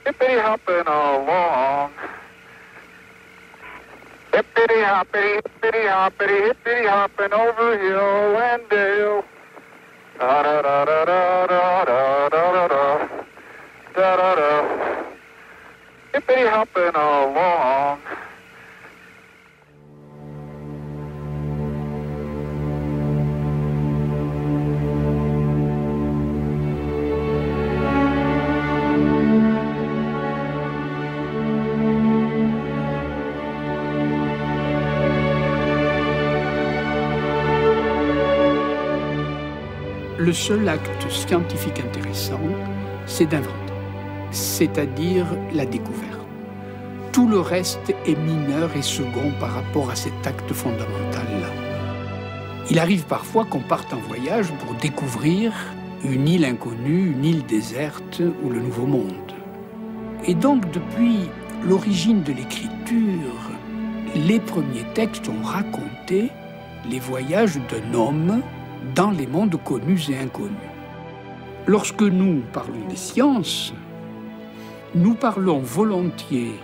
Hippity hopping along. Hippity hoppity, hippity hoppity, hippity hopping over hill and dale. Da da da da da da da da da da da da. Hippity hopping along. Le seul acte scientifique intéressant, c'est d'inventer, c'est-à-dire la découverte. Tout le reste est mineur et second par rapport à cet acte fondamental-là. Il arrive parfois qu'on parte en voyage pour découvrir une île inconnue, une île déserte ou le Nouveau Monde. Et donc, depuis l'origine de l'écriture, les premiers textes ont raconté les voyages d'un homme dans les mondes connus et inconnus. Lorsque nous parlons des sciences, nous parlons volontiers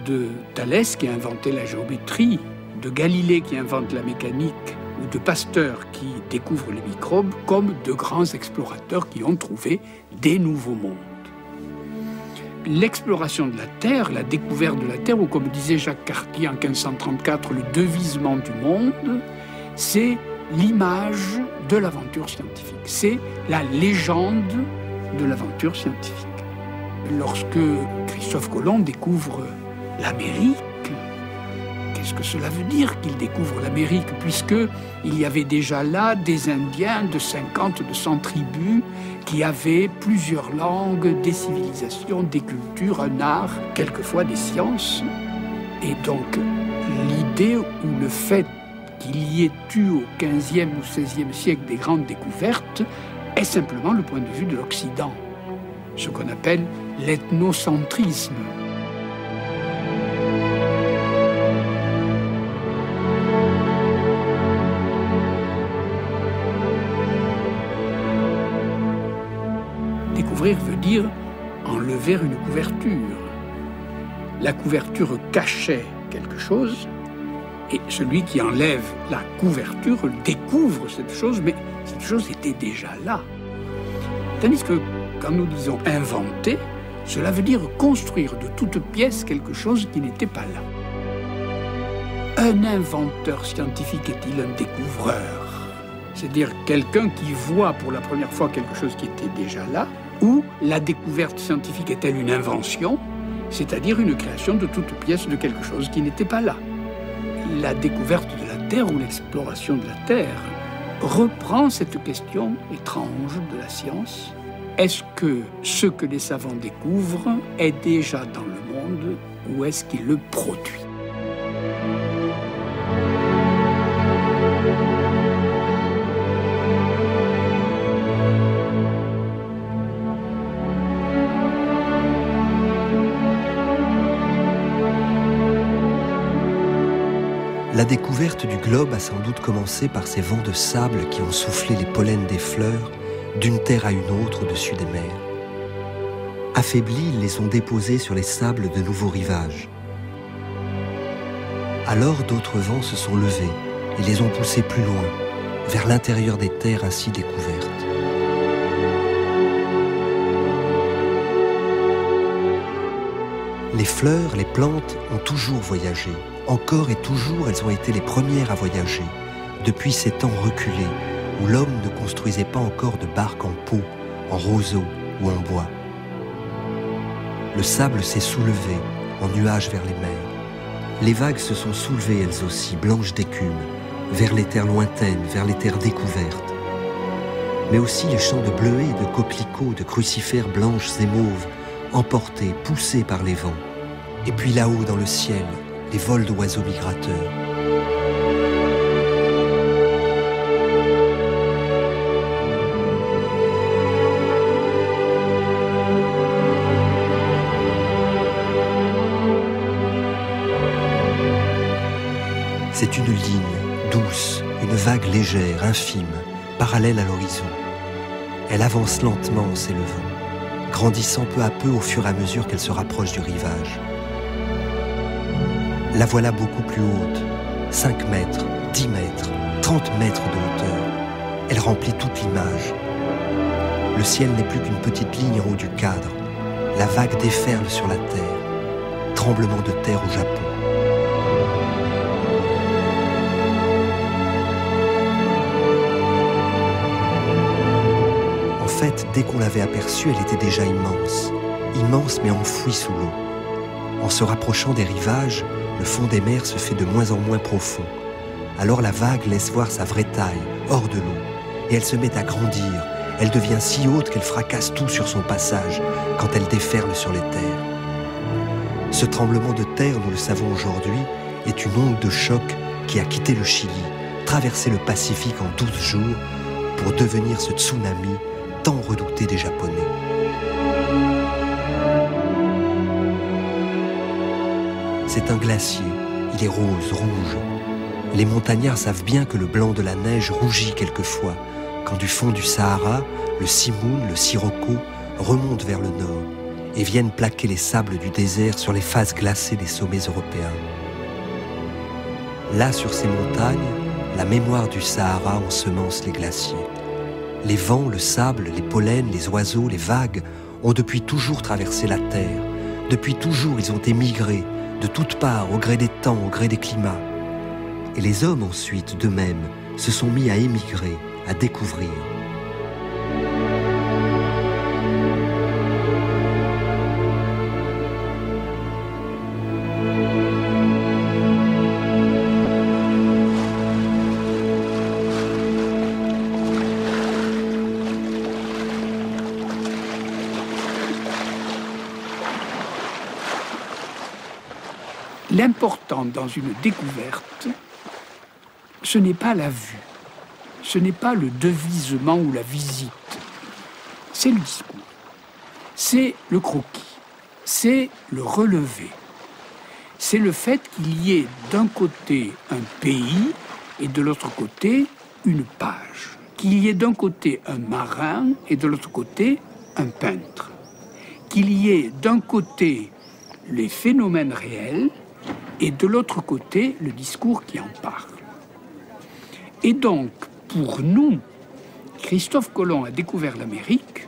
de Thalès qui a inventé la géométrie, de Galilée qui invente la mécanique, ou de Pasteur qui découvre les microbes, comme de grands explorateurs qui ont trouvé des nouveaux mondes. L'exploration de la Terre, la découverte de la Terre, ou comme disait Jacques Cartier en 1534, le devisement du monde, c'est l'image de l'aventure scientifique. C'est la légende de l'aventure scientifique. Lorsque Christophe Colomb découvre l'Amérique, qu'est-ce que cela veut dire qu'il découvre l'Amérique, puisqu'il y avait déjà là des Indiens de 50, de 100 tribus qui avaient plusieurs langues, des civilisations, des cultures, un art, quelquefois des sciences. Et donc, l'idée ou le fait qu'il y ait eu au XVe ou XVIe siècle des grandes découvertes est simplement le point de vue de l'Occident, ce qu'on appelle l'ethnocentrisme. Découvrir veut dire enlever une couverture. La couverture cachait quelque chose, et celui qui enlève la couverture découvre cette chose, mais cette chose était déjà là. Tandis que quand nous disons inventer, cela veut dire construire de toute pièce quelque chose qui n'était pas là. Un inventeur scientifique est-il un découvreur? C'est-à-dire quelqu'un qui voit pour la première fois quelque chose qui était déjà là, ou la découverte scientifique est-elle une invention, c'est-à-dire une création de toute pièce de quelque chose qui n'était pas là? La découverte de la Terre ou l'exploration de la Terre reprend cette question étrange de la science. Est-ce que ce que les savants découvrent est déjà dans le monde ou est-ce qu'ils le produisent? La découverte du globe a sans doute commencé par ces vents de sable qui ont soufflé les pollens des fleurs d'une terre à une autre au-dessus des mers. Affaiblis, ils les ont déposés sur les sables de nouveaux rivages. Alors d'autres vents se sont levés et les ont poussés plus loin, vers l'intérieur des terres ainsi découvertes. Les fleurs, les plantes ont toujours voyagé. Encore et toujours, elles ont été les premières à voyager, depuis ces temps reculés, où l'homme ne construisait pas encore de barques en peau, en roseau ou en bois. Le sable s'est soulevé, en nuages vers les mers. Les vagues se sont soulevées elles aussi, blanches d'écume, vers les terres lointaines, vers les terres découvertes. Mais aussi les champs de bleuets, de coquelicots, de crucifères blanches et mauves, emportés, poussés par les vents. Et puis là-haut dans le ciel, les vols d'oiseaux migrateurs. C'est une ligne douce, une vague légère, infime, parallèle à l'horizon. Elle avance lentement en s'élevant, grandissant peu à peu au fur et à mesure qu'elle se rapproche du rivage. La voilà beaucoup plus haute, 5 mètres, 10 mètres, 30 mètres de hauteur. Elle remplit toute l'image. Le ciel n'est plus qu'une petite ligne en haut du cadre. La vague déferle sur la terre. Tremblement de terre au Japon. En fait, dès qu'on l'avait aperçue, elle était déjà immense. Immense mais enfouie sous l'eau. En se rapprochant des rivages, le fond des mers se fait de moins en moins profond. Alors la vague laisse voir sa vraie taille, hors de l'eau, et elle se met à grandir. Elle devient si haute qu'elle fracasse tout sur son passage quand elle déferle sur les terres. Ce tremblement de terre, nous le savons aujourd'hui, est une onde de choc qui a quitté le Chili, traversé le Pacifique en 12 jours pour devenir ce tsunami tant redouté des Japonais. C'est un glacier, il est rose, rouge. Les montagnards savent bien que le blanc de la neige rougit quelquefois quand du fond du Sahara, le Simoun, le Sirocco remontent vers le nord et viennent plaquer les sables du désert sur les faces glacées des sommets européens. Là, sur ces montagnes, la mémoire du Sahara ensemence les glaciers. Les vents, le sable, les pollens, les oiseaux, les vagues ont depuis toujours traversé la terre. Depuis toujours, ils ont émigré de toutes parts, au gré des temps, au gré des climats. Et les hommes ensuite, d'eux-mêmes, se sont mis à émigrer, à découvrir. L'important dans une découverte, ce n'est pas la vue, ce n'est pas le devisement ou la visite, c'est le discours, c'est le croquis, c'est le relevé, c'est le fait qu'il y ait d'un côté un pays et de l'autre côté une page, qu'il y ait d'un côté un marin et de l'autre côté un peintre, qu'il y ait d'un côté les phénomènes réels et de l'autre côté, le discours qui en parle. Et donc, pour nous, Christophe Colomb a découvert l'Amérique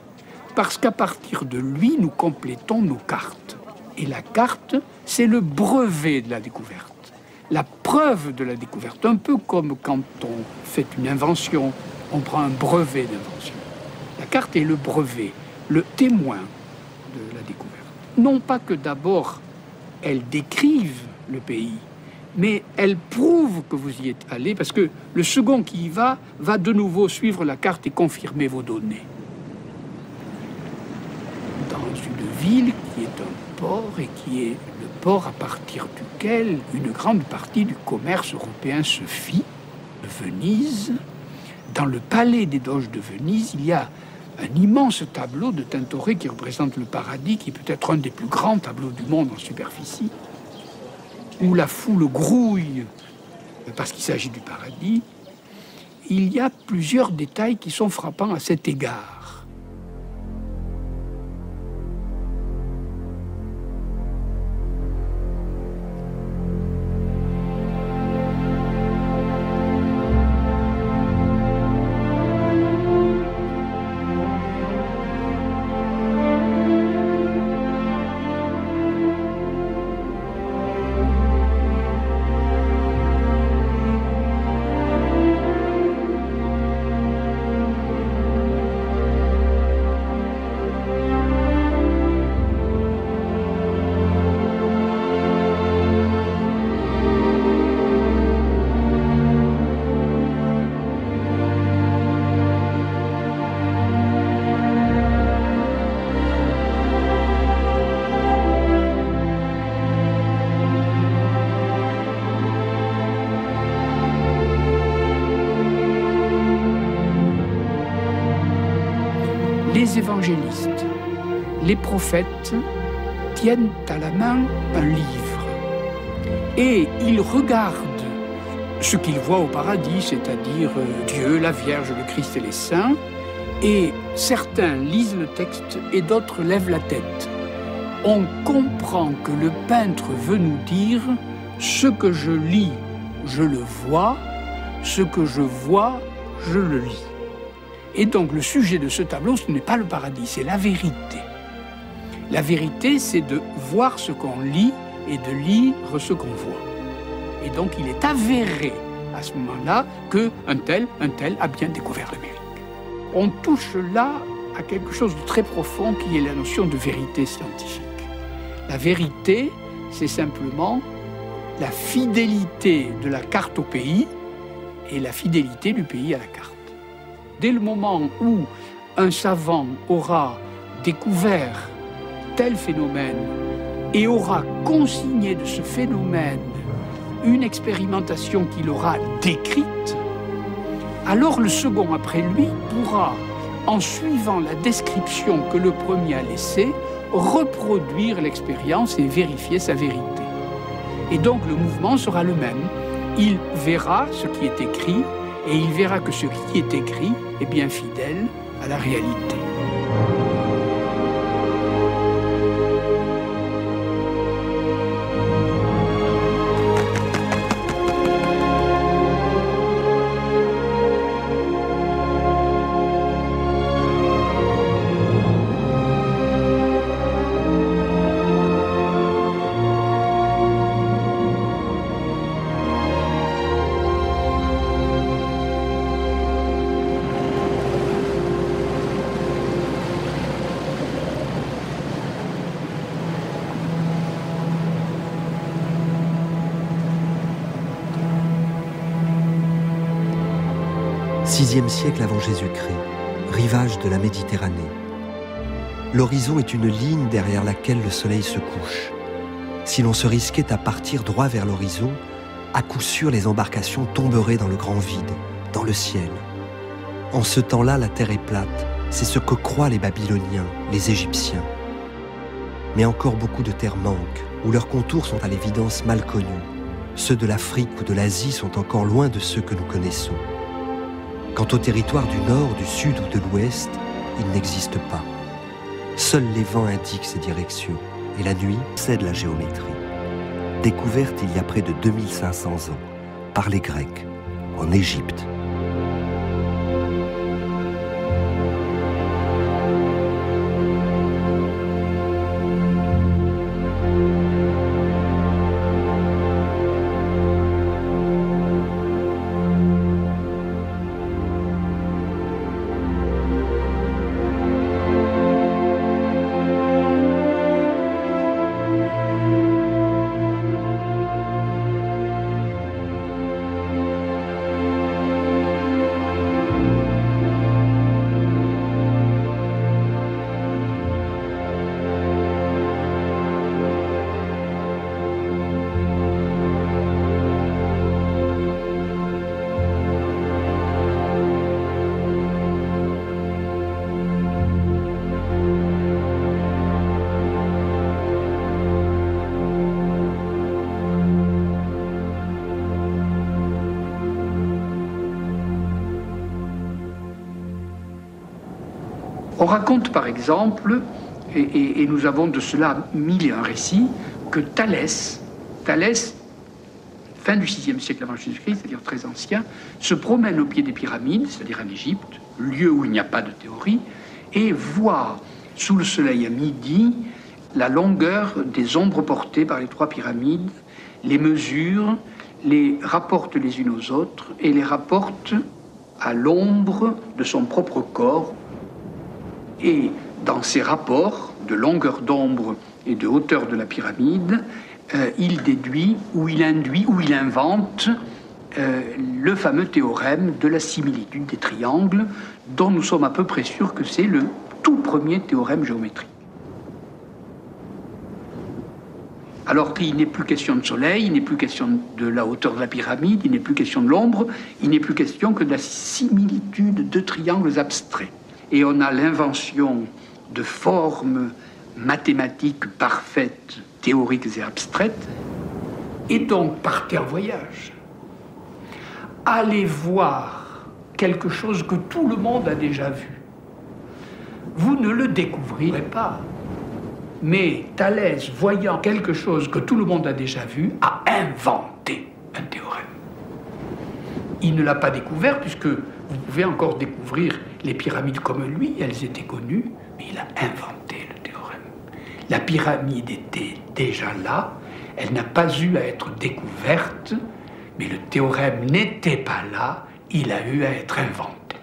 parce qu'à partir de lui, nous complétons nos cartes. Et la carte, c'est le brevet de la découverte, la preuve de la découverte. Un peu comme quand on fait une invention, on prend un brevet d'invention. La carte est le brevet, le témoin de la découverte. Non pas que d'abord, elle décrive le pays, mais elle prouve que vous y êtes allé, parce que le second qui y va de nouveau suivre la carte et confirmer vos données. Dans une ville qui est un port et qui est le port à partir duquel une grande partie du commerce européen se fit, Venise, dans le palais des doges de Venise, il y a un immense tableau de Tintoret qui représente le paradis, qui est peut-être un des plus grands tableaux du monde en superficie, où la foule grouille parce qu'il s'agit du paradis. Il y a plusieurs détails qui sont frappants à cet égard. Les évangélistes, les prophètes tiennent à la main un livre et ils regardent ce qu'il voit au paradis, c'est-à-dire Dieu, la Vierge, le Christ et les saints. Et certains lisent le texte et d'autres lèvent la tête. On comprend que le peintre veut nous dire « ce que je lis, je le vois, ce que je vois, je le lis ». Et donc le sujet de ce tableau, ce n'est pas le paradis, c'est la vérité. La vérité, c'est de voir ce qu'on lit et de lire ce qu'on voit. Et donc il est avéré à ce moment-là qu'un tel a bien découvert l'Amérique. On touche là à quelque chose de très profond qui est la notion de vérité scientifique. La vérité, c'est simplement la fidélité de la carte au pays et la fidélité du pays à la carte. Dès le moment où un savant aura découvert tel phénomène et aura consigné de ce phénomène une expérimentation qu'il aura décrite, alors le second après lui pourra, en suivant la description que le premier a laissée, reproduire l'expérience et vérifier sa vérité. Et donc le mouvement sera le même. Il verra ce qui est écrit et il verra que ce qui est écrit est bien fidèle à la réalité. VIe siècle avant Jésus-Christ, rivage de la Méditerranée. L'horizon est une ligne derrière laquelle le soleil se couche. Si l'on se risquait à partir droit vers l'horizon, à coup sûr les embarcations tomberaient dans le grand vide, dans le ciel. En ce temps-là, la terre est plate, c'est ce que croient les Babyloniens, les Égyptiens. Mais encore beaucoup de terres manquent, où leurs contours sont à l'évidence mal connus. Ceux de l'Afrique ou de l'Asie sont encore loin de ceux que nous connaissons. Quant au territoire du nord, du sud ou de l'ouest, il n'existe pas. Seuls les vents indiquent ces directions, et la nuit cède la géométrie. Découverte il y a près de 2500 ans, par les Grecs, en Égypte. On raconte par exemple, et nous avons de cela 1001 récits, que Thalès, fin du VIe siècle avant Jésus-Christ, c'est-à-dire très ancien, se promène au pied des pyramides, c'est-à-dire en Égypte, lieu où il n'y a pas de théorie, et voit sous le soleil à midi la longueur des ombres portées par les trois pyramides, les mesure, les rapporte les unes aux autres et les rapporte à l'ombre de son propre corps. Et dans ces rapports de longueur d'ombre et de hauteur de la pyramide, il déduit ou il induit ou il invente le fameux théorème de la similitude des triangles, dont nous sommes à peu près sûrs que c'est le tout premier théorème géométrique. Alors qu'il n'est plus question de soleil, il n'est plus question de la hauteur de la pyramide, il n'est plus question de l'ombre, il n'est plus question que de la similitude de triangles abstraits. Et on a l'invention de formes mathématiques parfaites, théoriques et abstraites, et donc par terre-voyage. allez voir quelque chose que tout le monde a déjà vu. Vous ne le découvrirez pas. Mais Thalès, voyant quelque chose que tout le monde a déjà vu, a inventé un théorème. Il ne l'a pas découvert, puisque vous pouvez encore découvrir les pyramides comme lui, elles étaient connues, mais il a inventé le théorème. La pyramide était déjà là, elle n'a pas eu à être découverte, mais le théorème n'était pas là, il a eu à être inventé.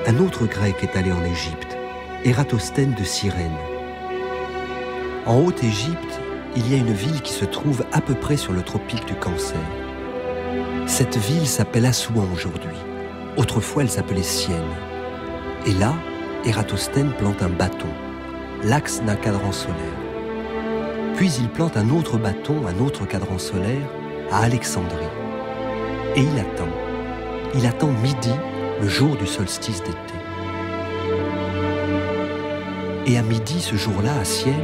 Un autre Grec est allé en Égypte, Ératosthène de Cyrène. En Haute-Égypte, il y a une ville qui se trouve à peu près sur le tropique du Cancer. Cette ville s'appelle Assouan aujourd'hui. Autrefois, elle s'appelait Syène. Et là, Ératosthène plante un bâton, l'axe d'un cadran solaire. Puis il plante un autre bâton, un autre cadran solaire, à Alexandrie. Et il attend. Il attend midi, le jour du solstice d'été. Et à midi, ce jour-là, à Syène,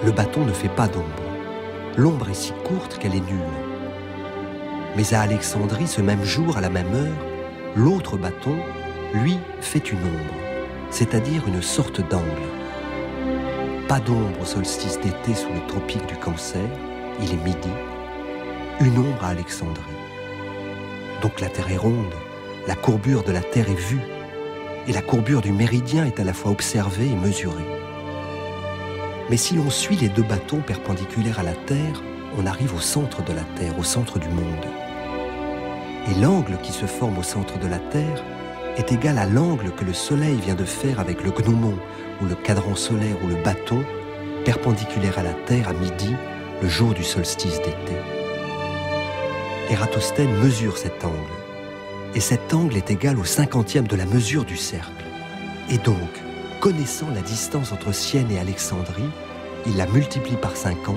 le bâton ne fait pas d'ombre. L'ombre est si courte qu'elle est nulle. Mais à Alexandrie, ce même jour, à la même heure, l'autre bâton, lui, fait une ombre, c'est-à-dire une sorte d'angle. Pas d'ombre au solstice d'été sous le tropique du Cancer, il est midi, une ombre à Alexandrie. Donc la Terre est ronde, la courbure de la Terre est vue, et la courbure du méridien est à la fois observée et mesurée. Mais si l'on suit les deux bâtons perpendiculaires à la Terre, on arrive au centre de la Terre, au centre du monde. Et l'angle qui se forme au centre de la Terre est égal à l'angle que le Soleil vient de faire avec le gnomon, ou le cadran solaire, ou le bâton, perpendiculaire à la Terre à midi, le jour du solstice d'été. Ératosthène mesure cet angle. Et cet angle est égal au 50e de la mesure du cercle. Et donc, connaissant la distance entre Syène et Alexandrie, il la multiplie par 50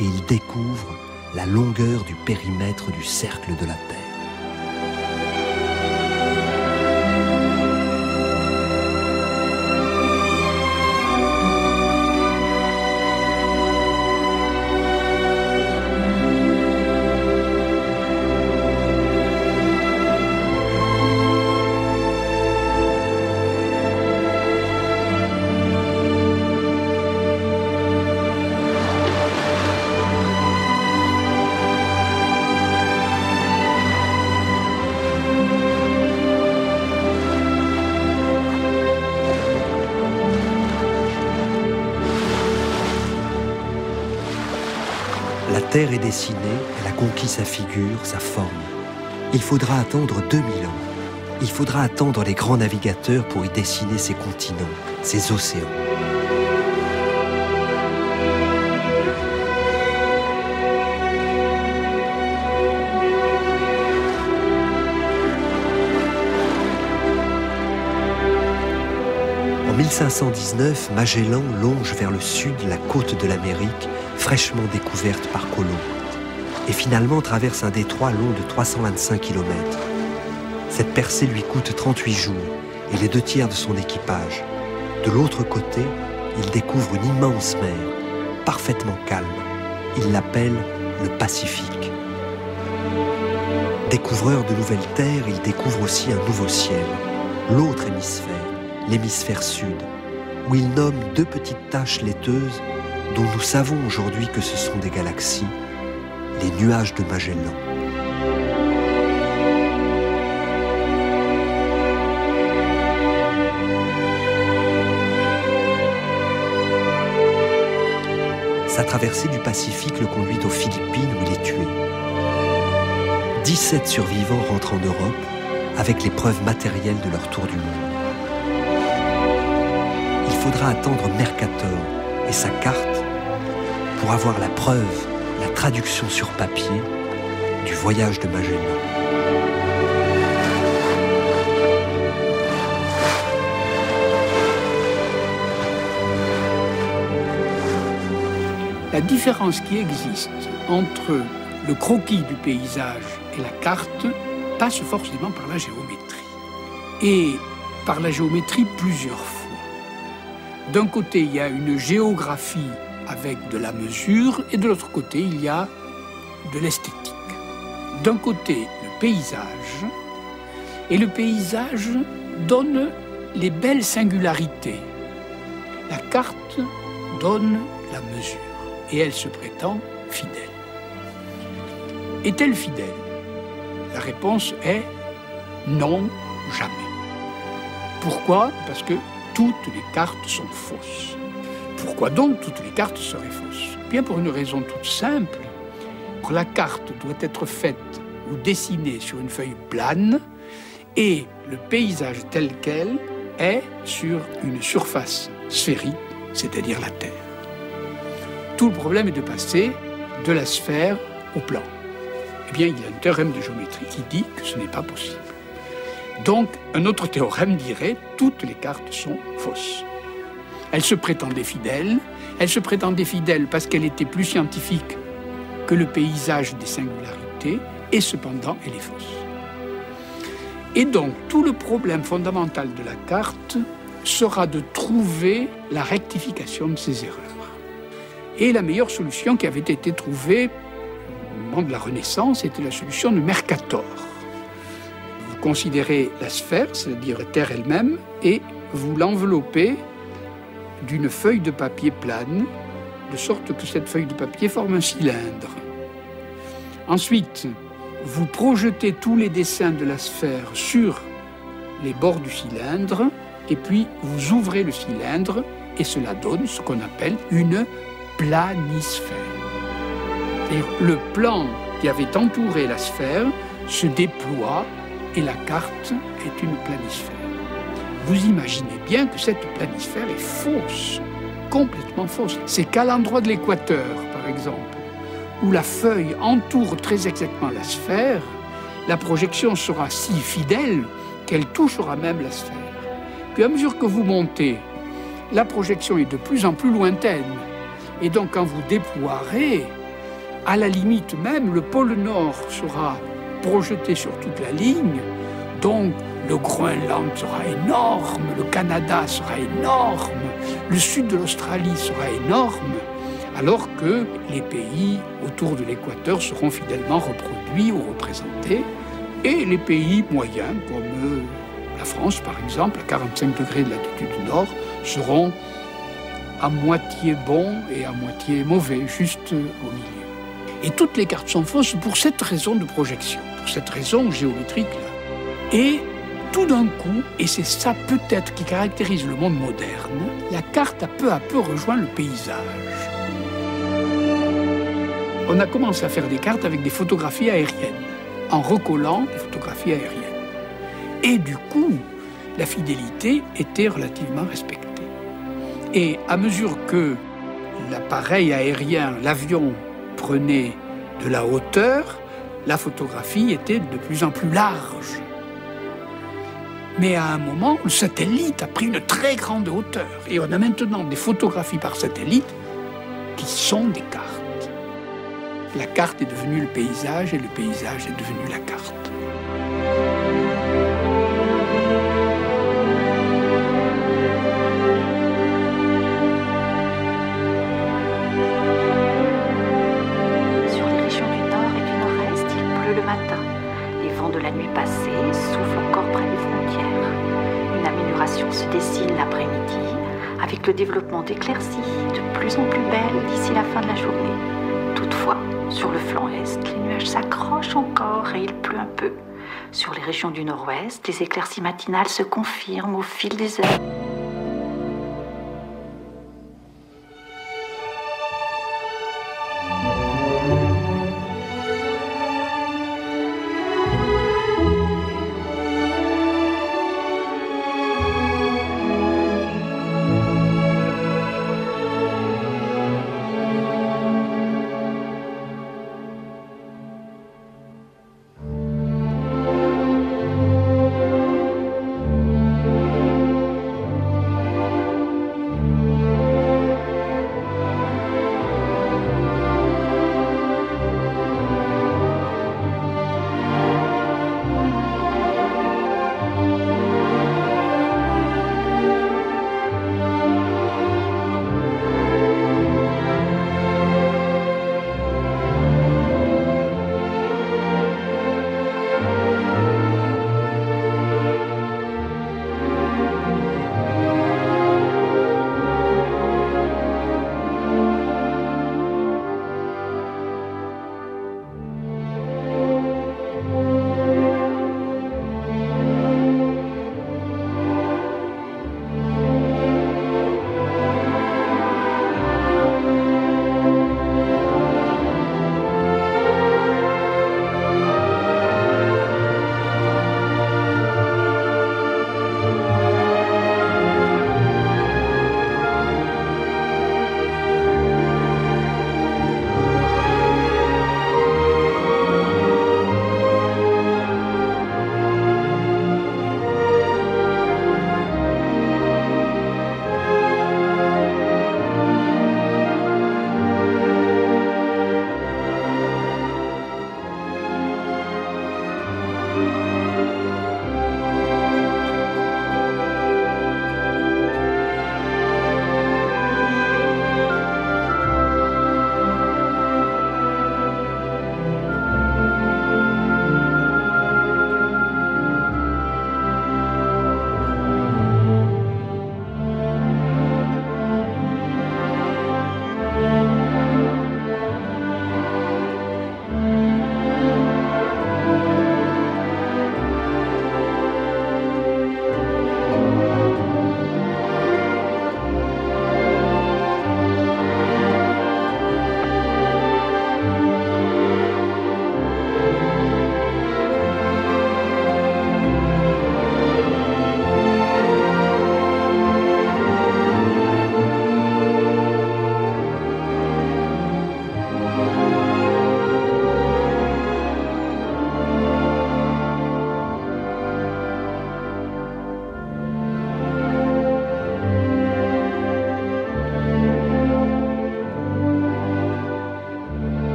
et il découvre la longueur du périmètre du cercle de la Terre. La Terre est dessinée, elle a conquis sa figure, sa forme. Il faudra attendre 2000 ans. Il faudra attendre les grands navigateurs pour y dessiner ses continents, ses océans. En 1519, Magellan longe vers le sud la côte de l'Amérique, fraîchement découverte par Colomb, et finalement traverse un détroit long de 325 km. Cette percée lui coûte 38 jours et les 2/3 de son équipage. De l'autre côté, il découvre une immense mer, parfaitement calme. Il l'appelle le Pacifique. Découvreur de nouvelles terres, il découvre aussi un nouveau ciel, l'autre hémisphère, l'hémisphère sud, où il nomme 2 petites taches laiteuses dont nous savons aujourd'hui que ce sont des galaxies, les nuages de Magellan. Sa traversée du Pacifique le conduit aux Philippines où il est tué. 17 survivants rentrent en Europe avec les preuves matérielles de leur tour du monde. Il faudra attendre Mercator et sa carte pour avoir la preuve, la traduction sur papier du voyage de Magellan. La différence qui existe entre le croquis du paysage et la carte passe forcément par la géométrie. et par la géométrie plusieurs fois. D'un côté, il y a une géographie avec de la mesure, et de l'autre côté, il y a de l'esthétique. D'un côté, le paysage, et le paysage donne les belles singularités. La carte donne la mesure, et elle se prétend fidèle. Est-elle fidèle? La réponse est non, jamais. Pourquoi? Parce que toutes les cartes sont fausses. Pourquoi donc toutes les cartes seraient fausses? Bien pour une raison toute simple. La carte doit être faite ou dessinée sur une feuille plane et le paysage tel quel est sur une surface sphérique, c'est-à-dire la Terre. Tout le problème est de passer de la sphère au plan. Eh bien, il y a un théorème de géométrie qui dit que ce n'est pas possible. Donc, un autre théorème dirait « toutes les cartes sont fausses ». Elle se prétendait fidèle. Elle se prétendait fidèle parce qu'elle était plus scientifique que le paysage des singularités, et cependant, elle est fausse. Et donc, tout le problème fondamental de la carte sera de trouver la rectification de ces erreurs. Et la meilleure solution qui avait été trouvée au moment de la Renaissance était la solution de Mercator. Vous considérez la sphère, c'est-à-dire Terre elle-même, et vous l'enveloppez d'une feuille de papier plane, de sorte que cette feuille de papier forme un cylindre. Ensuite, vous projetez tous les dessins de la sphère sur les bords du cylindre, et puis vous ouvrez le cylindre, et cela donne ce qu'on appelle une planisphère. C'est-à-dire le plan qui avait entouré la sphère se déploie, et la carte est une planisphère. Vous imaginez bien que cette planisphère est fausse, complètement fausse. C'est qu'à l'endroit de l'équateur, par exemple, où la feuille entoure très exactement la sphère, la projection sera si fidèle qu'elle touchera même la sphère. Puis à mesure que vous montez, la projection est de plus en plus lointaine. Et donc quand vous déploierez, à la limite même, le pôle Nord sera projeté sur toute la ligne, donc le Groenland sera énorme, le Canada sera énorme, le sud de l'Australie sera énorme, alors que les pays autour de l'équateur seront fidèlement reproduits ou représentés, et les pays moyens, comme la France par exemple, à 45 degrés de latitude nord, seront à moitié bons et à moitié mauvais, juste au milieu. Et toutes les cartes sont fausses pour cette raison de projection, pour cette raison géométrique-là. Et tout d'un coup, et c'est ça peut-être qui caractérise le monde moderne, la carte a peu à peu rejoint le paysage. On a commencé à faire des cartes avec des photographies aériennes, en recollant des photographies aériennes. Et du coup, la fidélité était relativement respectée. Et à mesure que l'appareil aérien, l'avion, prenait de la hauteur, la photographie était de plus en plus large. Mais à un moment, le satellite a pris une très grande hauteur. Et on a maintenant des photographies par satellite qui sont des cartes. La carte est devenue le paysage et le paysage est devenu la carte. Sur les régions du nord et du nord-est, il pleut le matin. Les vents de la nuit passée soufflent encore près des frontières. Une amélioration se dessine l'après-midi avec le développement d'éclaircies de plus en plus belles d'ici la fin de la journée. Toutefois, sur le flanc est, les nuages s'accrochent encore et il pleut un peu. Sur les régions du nord-ouest, les éclaircies matinales se confirment au fil des heures.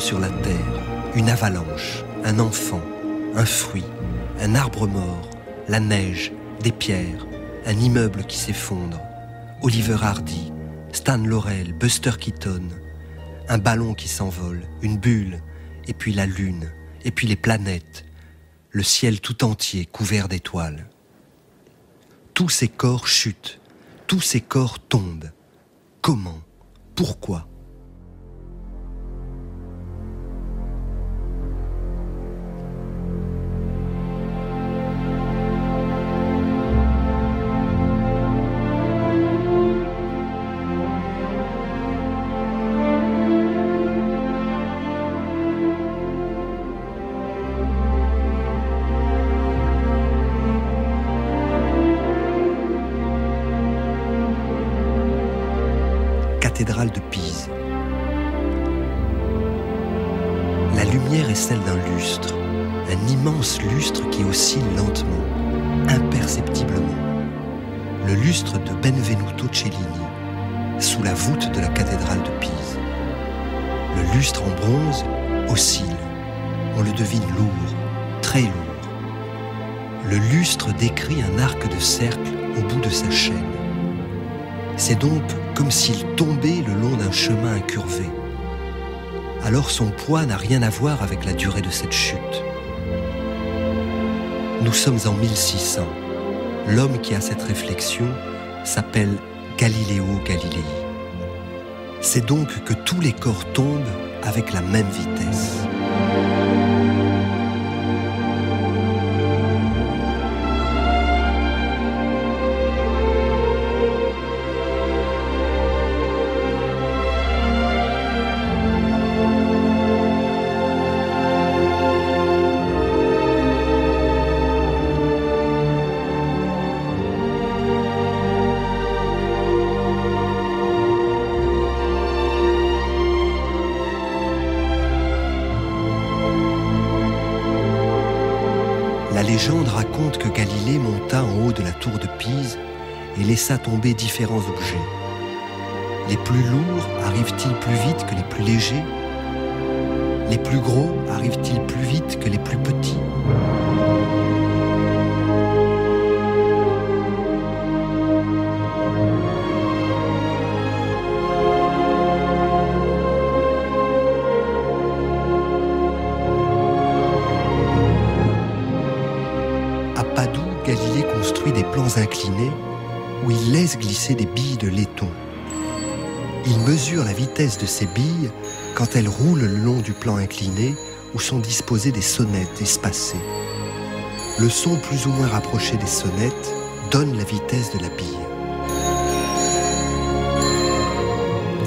sur la terre, une avalanche, un enfant, un fruit, un arbre mort, la neige, des pierres, un immeuble qui s'effondre, Oliver Hardy, Stan Laurel, Buster Keaton, un ballon qui s'envole, une bulle, et puis la lune, et puis les planètes, le ciel tout entier couvert d'étoiles. Tous ces corps chutent, tous ces corps tombent. Comment? Pourquoi? Cathédrale de Pise. La lumière est celle d'un lustre, un immense lustre qui oscille lentement, imperceptiblement. Le lustre de Benvenuto Cellini, sous la voûte de la cathédrale de Pise. Le lustre en bronze oscille, on le devine lourd, très lourd. Le lustre décrit un arc de cercle au bout de sa chaîne. C'est donc comme s'il tombait le long d'un chemin incurvé. Alors son poids n'a rien à voir avec la durée de cette chute. Nous sommes en 1600. L'homme qui a cette réflexion s'appelle Galileo Galilei. C'est donc que tous les corps tombent avec la même vitesse. La légende raconte que Galilée monta en haut de la tour de Pise et laissa tomber différents objets. Les plus lourds arrivent-ils plus vite que les plus légers? Les plus gros arrivent-ils plus vite que les plus petits? Galilée construit des plans inclinés où il laisse glisser des billes de laiton. Il mesure la vitesse de ces billes quand elles roulent le long du plan incliné où sont disposées des sonnettes espacées. Le son plus ou moins rapproché des sonnettes donne la vitesse de la bille.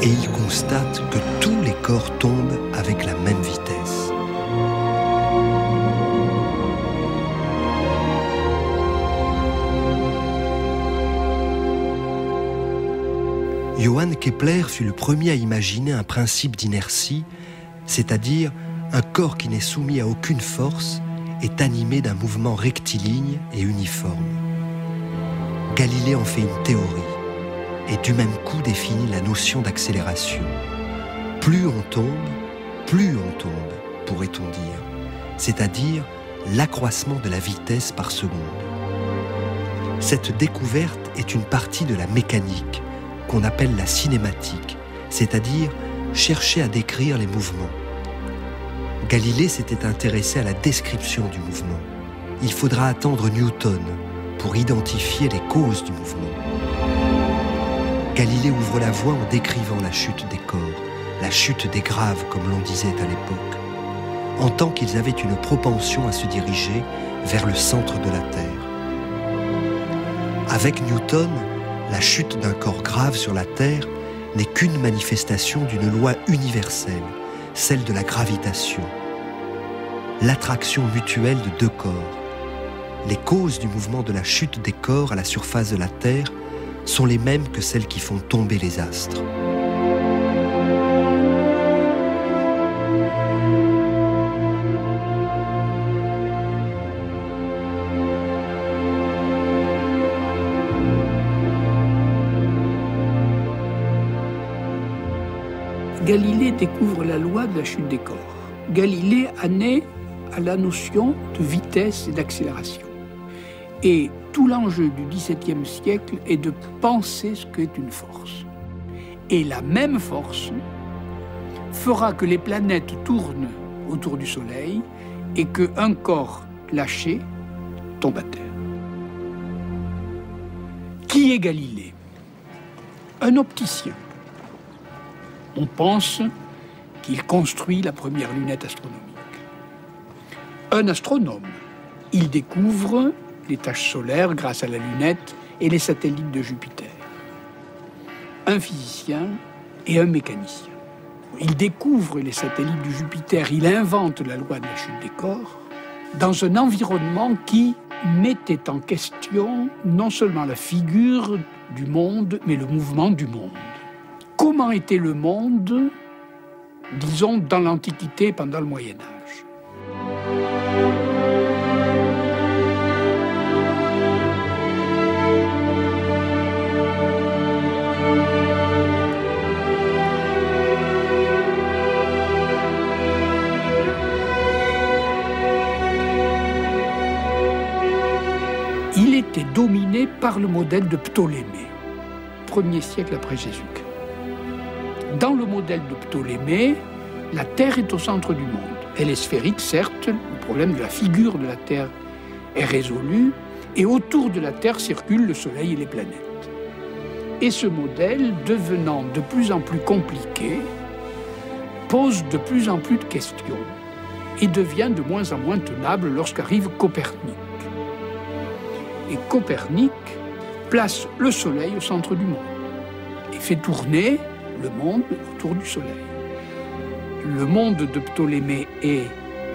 Et il constate que tous les corps tombent avec la même vitesse. Johann Kepler fut le premier à imaginer un principe d'inertie, c'est-à-dire un corps qui n'est soumis à aucune force est animé d'un mouvement rectiligne et uniforme. Galilée en fait une théorie et du même coup définit la notion d'accélération. Plus on tombe, pourrait-on dire, c'est-à-dire l'accroissement de la vitesse par seconde. Cette découverte est une partie de la mécanique qu'on appelle la cinématique, c'est-à-dire chercher à décrire les mouvements. Galilée s'était intéressé à la description du mouvement. Il faudra attendre Newton pour identifier les causes du mouvement. Galilée ouvre la voie en décrivant la chute des corps, la chute des graves comme l'on disait à l'époque, en tant qu'ils avaient une propension à se diriger vers le centre de la Terre. Avec Newton, la chute d'un corps grave sur la Terre n'est qu'une manifestation d'une loi universelle, celle de la gravitation. L'attraction mutuelle de deux corps. Les causes du mouvement de la chute des corps à la surface de la Terre sont les mêmes que celles qui font tomber les astres. Galilée découvre la loi de la chute des corps. Galilée a né à la notion de vitesse et d'accélération. Et tout l'enjeu du XVIIe siècle est de penser ce qu'est une force. Et la même force fera que les planètes tournent autour du Soleil et qu'un corps lâché tombe à terre. Qui est Galilée? Un opticien. On pense qu'il construit la première lunette astronomique. Un astronome. Il découvre les taches solaires grâce à la lunette et les satellites de Jupiter. Un physicien et un mécanicien. Il découvre les satellites de Jupiter, il invente la loi de la chute des corps dans un environnement qui mettait en question non seulement la figure du monde, mais le mouvement du monde. Comment était le monde, disons, dans l'Antiquité pendant le Moyen-Âge? Il était dominé par le modèle de Ptolémée, 1er siècle après Jésus-Christ. Dans le modèle de Ptolémée, la Terre est au centre du monde. Elle est sphérique, certes, le problème de la figure de la Terre est résolu, et autour de la Terre circulent le Soleil et les planètes. Et ce modèle, devenant de plus en plus compliqué, pose de plus en plus de questions et devient de moins en moins tenable lorsqu'arrive Copernic. Et Copernic place le Soleil au centre du monde et fait tourner le monde autour du Soleil. Le monde de Ptolémée est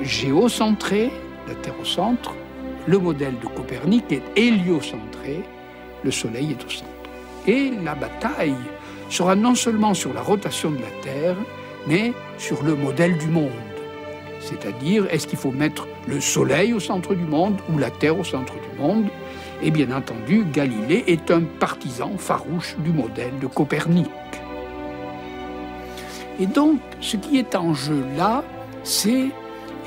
géocentré, la Terre au centre. Le modèle de Copernic est héliocentré, le Soleil est au centre. Et la bataille sera non seulement sur la rotation de la Terre, mais sur le modèle du monde. C'est-à-dire, est-ce qu'il faut mettre le Soleil au centre du monde ou la Terre au centre du monde? Et bien entendu, Galilée est un partisan farouche du modèle de Copernic. Et donc, ce qui est en jeu là, c'est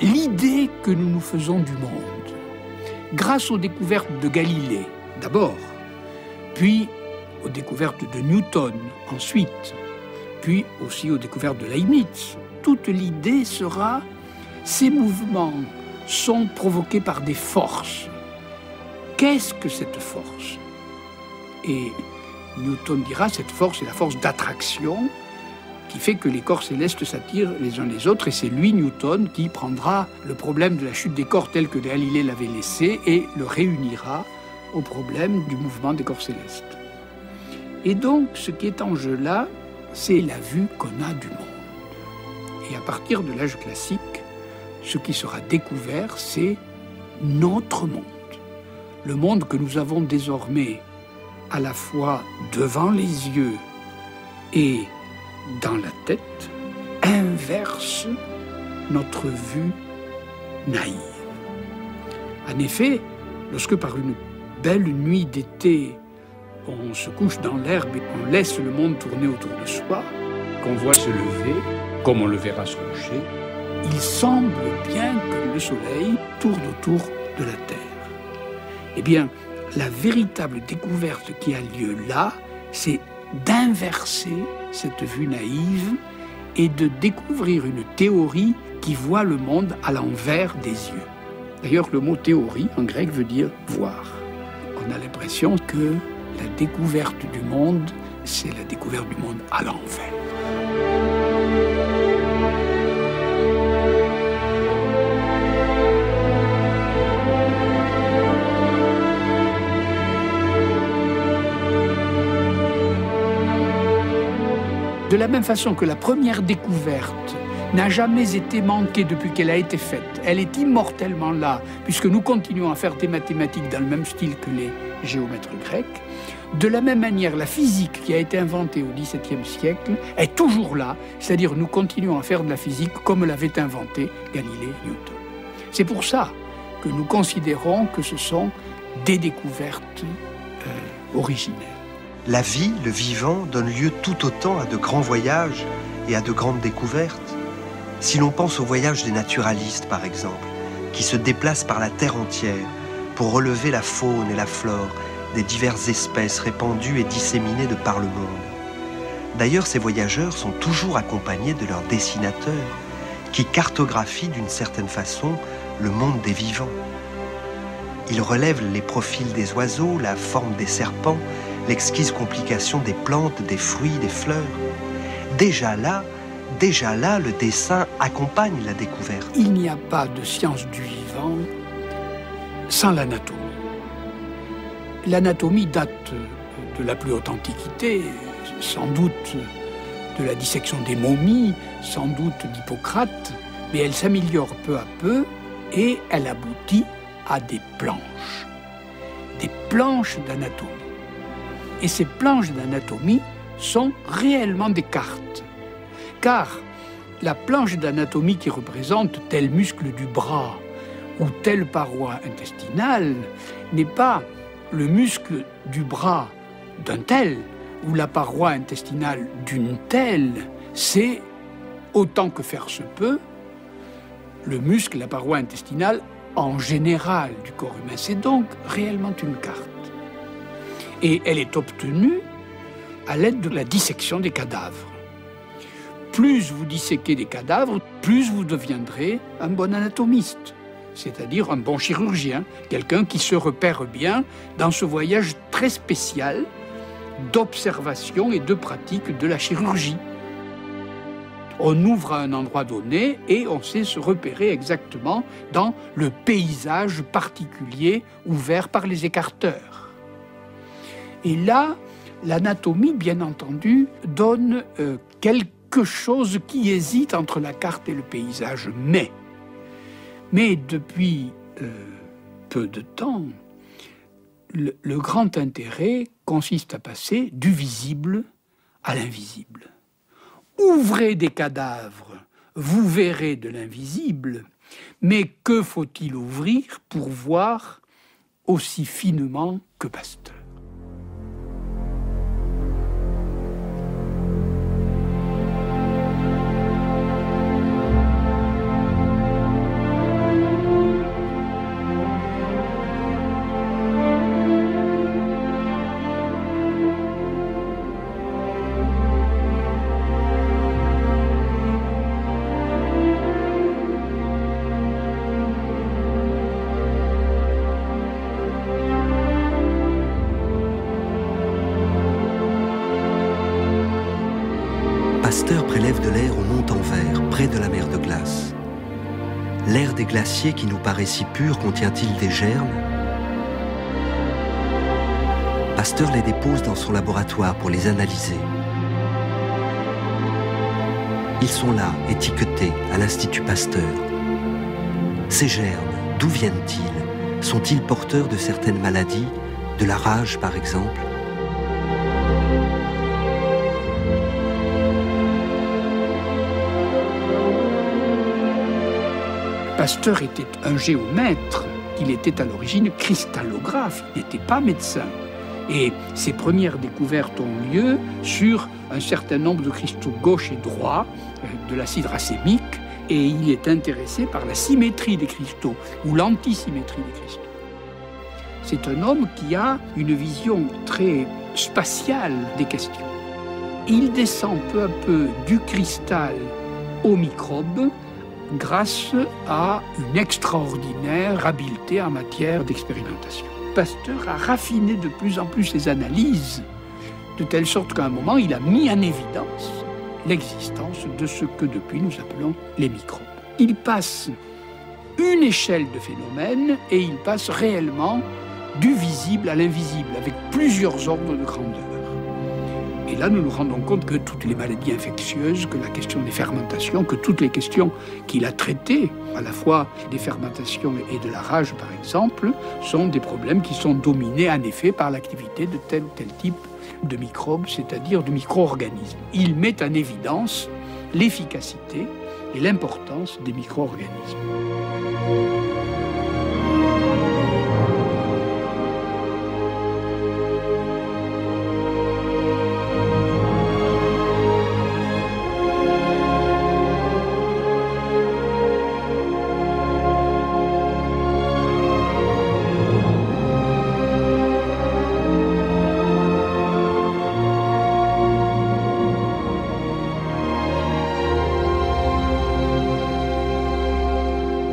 l'idée que nous nous faisons du monde. Grâce aux découvertes de Galilée, d'abord, puis aux découvertes de Newton, ensuite, puis aussi aux découvertes de Leibniz. Toute l'idée sera, ces mouvements sont provoqués par des forces. Qu'est-ce que cette force? Et Newton dira, cette force est la force d'attraction qui fait que les corps célestes s'attirent les uns les autres, et c'est lui, Newton, qui prendra le problème de la chute des corps tel que Galilée l'avait laissé et le réunira au problème du mouvement des corps célestes. Et donc, ce qui est en jeu là, c'est la vue qu'on a du monde. Et à partir de l'âge classique, ce qui sera découvert, c'est notre monde. Le monde que nous avons désormais à la fois devant les yeux et dans la tête, inverse notre vue naïve. En effet, lorsque par une belle nuit d'été, on se couche dans l'herbe et qu'on laisse le monde tourner autour de soi, qu'on voit se lever, comme on le verra se coucher, il semble bien que le Soleil tourne autour de la Terre. Eh bien, la véritable découverte qui a lieu là, c'est d'inverser cette vue naïve et de découvrir une théorie qui voit le monde à l'envers des yeux. D'ailleurs, le mot théorie, en grec, veut dire voir. On a l'impression que la découverte du monde, c'est la découverte du monde à l'envers. De la même façon que la première découverte n'a jamais été manquée depuis qu'elle a été faite, elle est immortellement là, puisque nous continuons à faire des mathématiques dans le même style que les géomètres grecs. De la même manière, la physique qui a été inventée au XVIIe siècle est toujours là, c'est-à-dire nous continuons à faire de la physique comme l'avait inventée Galilée et Newton. C'est pour ça que nous considérons que ce sont des découvertes originelles. La vie, le vivant, donne lieu tout autant à de grands voyages et à de grandes découvertes. Si l'on pense au voyage des naturalistes, par exemple, qui se déplacent par la terre entière pour relever la faune et la flore des diverses espèces répandues et disséminées de par le monde. D'ailleurs, ces voyageurs sont toujours accompagnés de leurs dessinateurs, qui cartographient d'une certaine façon le monde des vivants. Ils relèvent les profils des oiseaux, la forme des serpents, l'exquise complication des plantes, des fruits, des fleurs. Déjà là, le dessin accompagne la découverte. Il n'y a pas de science du vivant sans l'anatomie. L'anatomie date de la plus haute antiquité, sans doute de la dissection des momies, sans doute d'Hippocrate, mais elle s'améliore peu à peu et elle aboutit à des planches d'anatomie. Et ces planches d'anatomie sont réellement des cartes. Car la planche d'anatomie qui représente tel muscle du bras ou telle paroi intestinale n'est pas le muscle du bras d'un tel ou la paroi intestinale d'une telle, c'est, autant que faire se peut, le muscle, la paroi intestinale en général du corps humain. C'est donc réellement une carte. Et elle est obtenue à l'aide de la dissection des cadavres. Plus vous disséquez des cadavres, plus vous deviendrez un bon anatomiste, c'est-à-dire un bon chirurgien, quelqu'un qui se repère bien dans ce voyage très spécial d'observation et de pratique de la chirurgie. On ouvre à un endroit donné et on sait se repérer exactement dans le paysage particulier ouvert par les écarteurs. Et là, l'anatomie, bien entendu, donne quelque chose qui hésite entre la carte et le paysage. Mais depuis peu de temps, le grand intérêt consiste à passer du visible à l'invisible. Ouvrez des cadavres, vous verrez de l'invisible, mais que faut-il ouvrir pour voir aussi finement que Pasteur ? Pasteur prélève de l'air au Mont-en-Vert, près de la mer de glace. L'air des glaciers qui nous paraît si pur contient-il des germes ? Pasteur les dépose dans son laboratoire pour les analyser. Ils sont là, étiquetés, à l'Institut Pasteur. Ces germes, d'où viennent-ils ? Sont-ils porteurs de certaines maladies, de la rage par exemple ? Pasteur était un géomètre, il était à l'origine cristallographe, il n'était pas médecin. Et ses premières découvertes ont lieu sur un certain nombre de cristaux gauche et droit de l'acide racémique, et il est intéressé par la symétrie des cristaux ou l'antisymétrie des cristaux. C'est un homme qui a une vision très spatiale des questions. Il descend peu à peu du cristal au microbe, grâce à une extraordinaire habileté en matière d'expérimentation. Pasteur a raffiné de plus en plus ses analyses, de telle sorte qu'à un moment, il a mis en évidence l'existence de ce que depuis nous appelons les microbes. Il passe une échelle de phénomènes et il passe réellement du visible à l'invisible, avec plusieurs ordres de grandeur. Et là, nous nous rendons compte que toutes les maladies infectieuses, que la question des fermentations, que toutes les questions qu'il a traitées, à la fois des fermentations et de la rage par exemple, sont des problèmes qui sont dominés en effet par l'activité de tel ou tel type de microbes, c'est-à-dire de micro-organismes. Il met en évidence l'efficacité et l'importance des micro-organismes.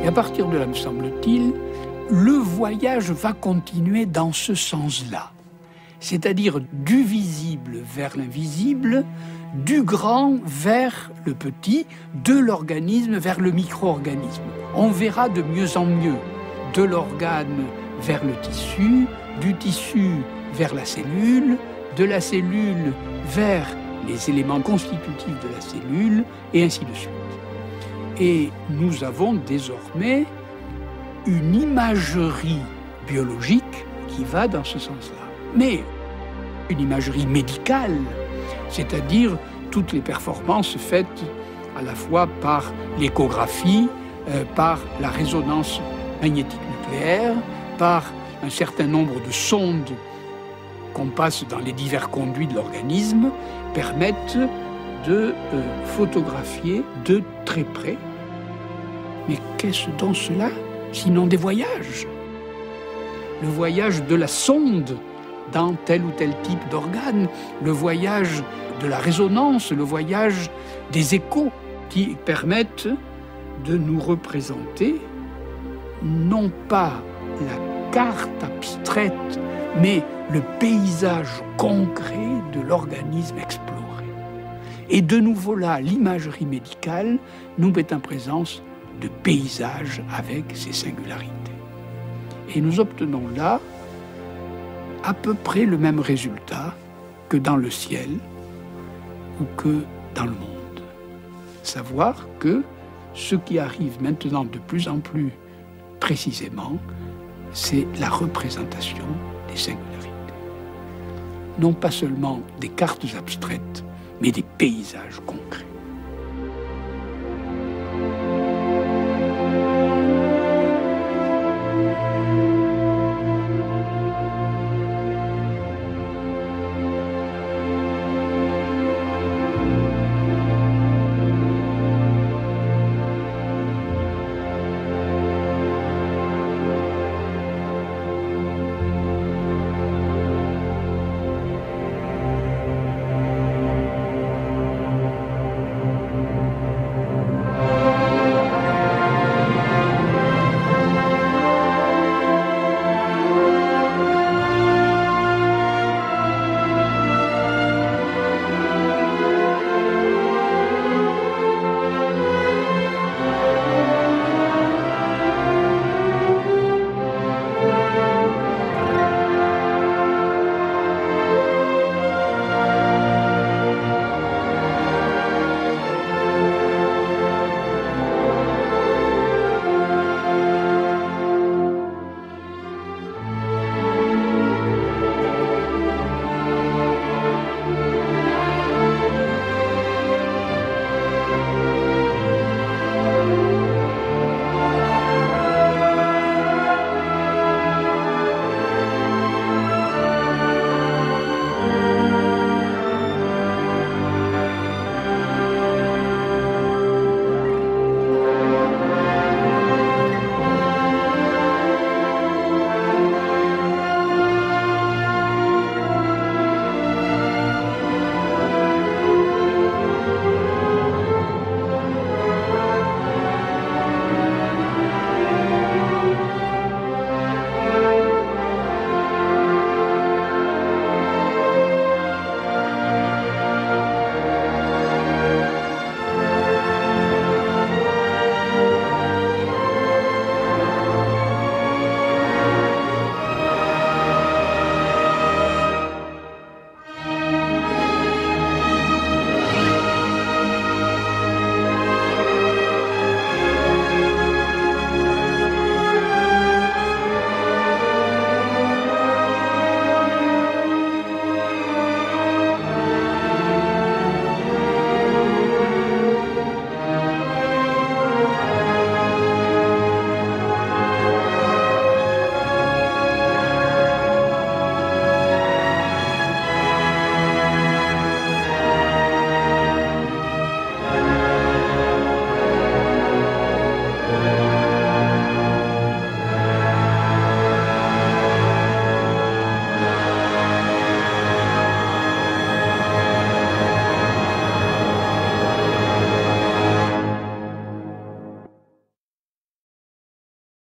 à partir de là, me semble-t-il, le voyage va continuer dans ce sens-là. C'est-à-dire du visible vers l'invisible, du grand vers le petit, de l'organisme vers le micro-organisme. On verra de mieux en mieux, de l'organe vers le tissu, du tissu vers la cellule, de la cellule vers les éléments constitutifs de la cellule, et ainsi de suite. Et nous avons désormais une imagerie biologique qui va dans ce sens-là. Mais une imagerie médicale, c'est-à-dire toutes les performances faites à la fois par l'échographie, par la résonance magnétique nucléaire, par un certain nombre de sondes qu'on passe dans les divers conduits de l'organisme, permettent de photographier de très près. Mais qu'est-ce donc cela, sinon des voyages? Le voyage de la sonde dans tel ou tel type d'organe, le voyage de la résonance, le voyage des échos qui permettent de nous représenter non pas la carte abstraite, mais le paysage concret de l'organisme exploré. Et de nouveau là, l'imagerie médicale nous met en présence de paysages avec ses singularités. Et nous obtenons là à peu près le même résultat que dans le ciel ou que dans le monde. Savoir que ce qui arrive maintenant de plus en plus précisément, c'est la représentation des singularités. Non pas seulement des cartes abstraites, mais des paysages concrets.